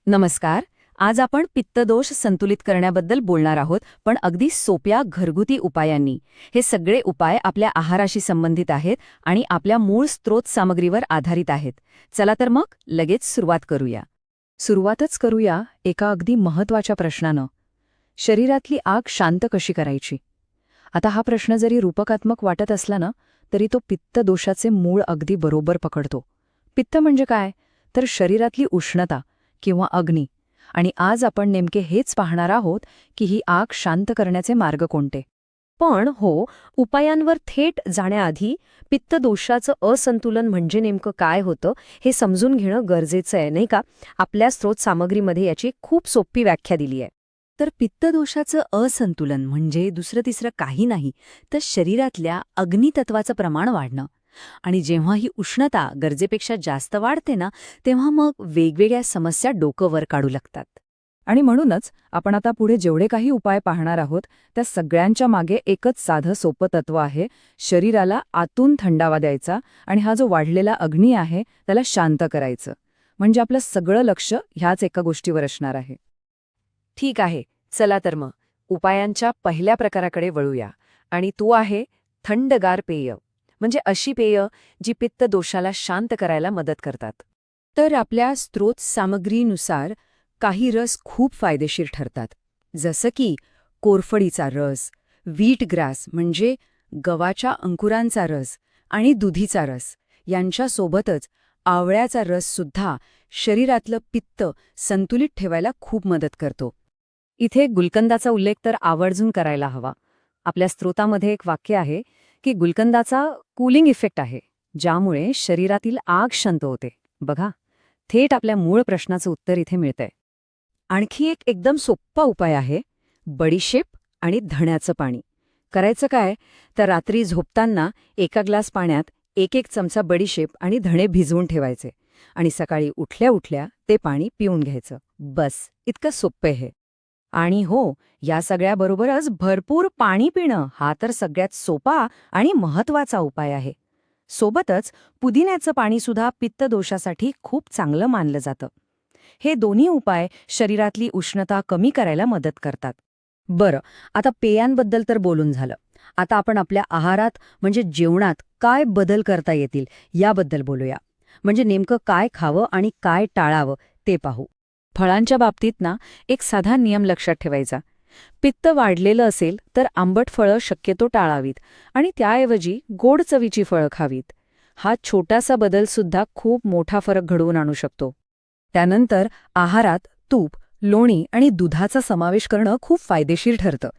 नमस्कार. आज आपण पित्तदोष संतुलित करण्याबद्दल बोलणार आहोत, पण अगदी सोप्या घरगुती उपायांनी. हे सगळे उपाय आपल्या आहाराशी संबंधित आहेत आणि आपल्या मूळ स्त्रोत सामग्रीवर आधारित आहेत. चला तर मग लगेच सुरुवात करूया. सुरुवातच करूया एका अगदी महत्त्वाच्या प्रश्नानं. शरीरातली आग शांत कशी करायची? आता हा प्रश्न जरी रूपकात्मक वाटत असला ना, तरी तो पित्तदोषाचे मूळ अगदी बरोबर पकडतो. पित्त म्हणजे काय? तर शरीरातली उष्णता किंवा अग्नी. आणि आज आपण नेमके हेच पाहणार आहोत की ही आग शांत करण्याचे मार्ग कोणते. पण हो, उपायांवर थेट जाण्याआधी पित्तदोषाचं असंतुलन म्हणजे नेमकं काय होतं हे समजून घेणं गरजेचं आहे, नाही का? आपल्या स्रोत सामग्रीमध्ये याची खूप सोपी व्याख्या दिली आहे. तर पित्तदोषाचं असंतुलन म्हणजे दुसरं तिसरं काही नाही, तर शरीरातल्या अग्नितत्वाचं प्रमाण वाढणं. आणि जेव्हा ही उष्णता गरजेपेक्षा जास्त वाढते ना, तेव्हा मग वेगवेगळ्या समस्या डोकं वर काढू लागतात. आणि म्हणूनच आपण आता पुढे जेवढे काही उपाय पाहणार आहोत त्या सगळ्यांच्या मागे एकच साधं सोपं तत्व आहे. शरीराला आतून थंडावा द्यायचा आणि हा जो वाढलेला अग्नी आहे त्याला शांत करायचं. म्हणजे आपलं सगळं लक्ष ह्याच एका गोष्टीवर असणार आहे. ठीक आहे, चला तर मग उपायांच्या पहिल्या प्रकाराकडे वळूया. आणि तो आहे थंडगार पेय. म्हणजे अशी पेय जी पित्तदोषाला शांत करायला मदत करतात. तर आपल्या स्त्रोत सामग्रीनुसार काही रस खूप फायदेशीर ठरतात. जसं की कोरफडीचा रस, व्हीटग्रास म्हणजे गव्हाच्या अंकुरांचा रस आणि दुधीचा रस. यांच्यासोबतच आवळ्याचा रससुद्धा शरीरातलं पित्त संतुलित ठेवायला खूप मदत करतो. इथे गुलकंदाचा उल्लेख तर आवर्जून करायला हवा. आपल्या स्त्रोतामध्ये एक वाक्य आहे की गुलकंदाचा कूलिंग इफेक्ट आहे, ज्यामुळे शरीरातील आग शांत होते. बघा, थेट आपल्या मूळ प्रश्नाचं उत्तर इथे मिळतंय. आणखी एक एकदम सोप्पा उपाय आहे बडीशेप आणि धण्याचं पाणी. करायचं काय तर रात्री झोपताना एका ग्लास पाण्यात एक एक चमचा बडीशेप आणि धणे भिजवून ठेवायचे आणि सकाळी उठल्या उठल्या ते पाणी पिऊन घ्यायचं. बस, इतकं सोपं आहे. आणि हो, या सगळ्याबरोबरच भरपूर पाणी पिणं हा तर सगळ्यात सोपा आणि महत्त्वाचा उपाय आहे. सोबतच पुदिन्याचं पाणीसुद्धा पित्तदोषासाठी खूप चांगलं मानलं जातं. हे दोन्ही उपाय शरीरातली उष्णता कमी करायला मदत करतात. बरं, आता पेयांबद्दल तर बोलून झालं. आता आपण आपल्या आहारात म्हणजे जेवणात काय बदल करता येतील याबद्दल बोलूया. म्हणजे नेमकं काय खावं आणि काय टाळावं ते पाहू. फळांच्या बाबतीत ना एक साधा नियम लक्षात ठेवायचा. पित्त वाढलेलं असेल तर आंबट फळं शक्यतो टाळावीत आणि त्याऐवजी गोड चवीची फळं खावीत. हा छोटासा बदलसुद्धा खूप मोठा फरक घडवून आणू शकतो. त्यानंतर आहारात तूप, लोणी आणि दुधाचा समावेश करणं खूप फायदेशीर ठरतं.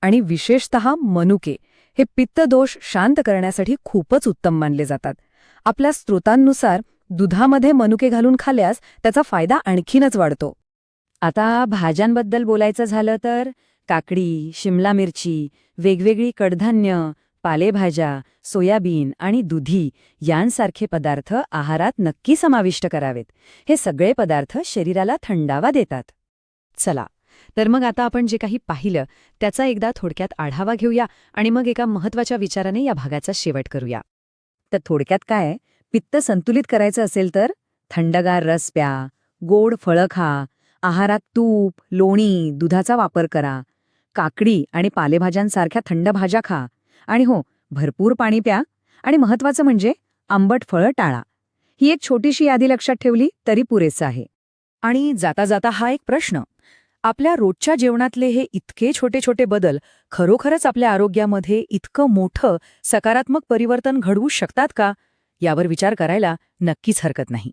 आणि विशेषतः मनुके हे पित्तदोष शांत करण्यासाठी खूपच उत्तम मानले जातात. आपल्या स्त्रोतांनुसार दुधामध्ये मनुके घालून खाल्ल्यास त्याचा फायदा आणखीनच वाढतो. आता भाज्यांबद्दल बोलायचं झालं तर काकडी, शिमला मिरची, वेगवेगळी कडधान्य, पालेभाज्या, सोयाबीन आणि दुधी यांसारखे पदार्थ आहारात नक्की समाविष्ट करावेत. हे सगळे पदार्थ शरीराला थंडावा देतात. चला, तर मग आता आपण जे काही पाहिलं त्याचा एकदा थोडक्यात आढावा घेऊया आणि मग एका महत्त्वाच्या विचाराने या भागाचा शेवट करूया. तर थोडक्यात काय, पित्त संतुलित करायचं असेल तर थंडगार रस प्या, गोड फळं खा, आहारात तूप, लोणी, दुधाचा वापर करा, काकडी आणि पालेभाज्यांसारख्या थंड भाज्या खा आणि हो, भरपूर पाणी प्या आणि महत्त्वाचं म्हणजे आंबट फळं टाळा. ही एक छोटीशी यादी लक्षात ठेवली तरी पुरेसं आहे. आणि जाता जाता हा एक प्रश्न, आपल्या रोजच्या जेवणातले हे इतके छोटे छोटे बदल खरोखरच आपल्या आरोग्यामध्ये इतकं मोठं सकारात्मक परिवर्तन घडवू शकतात का, यावर विचार करायला नक्कीच हरकत नाही.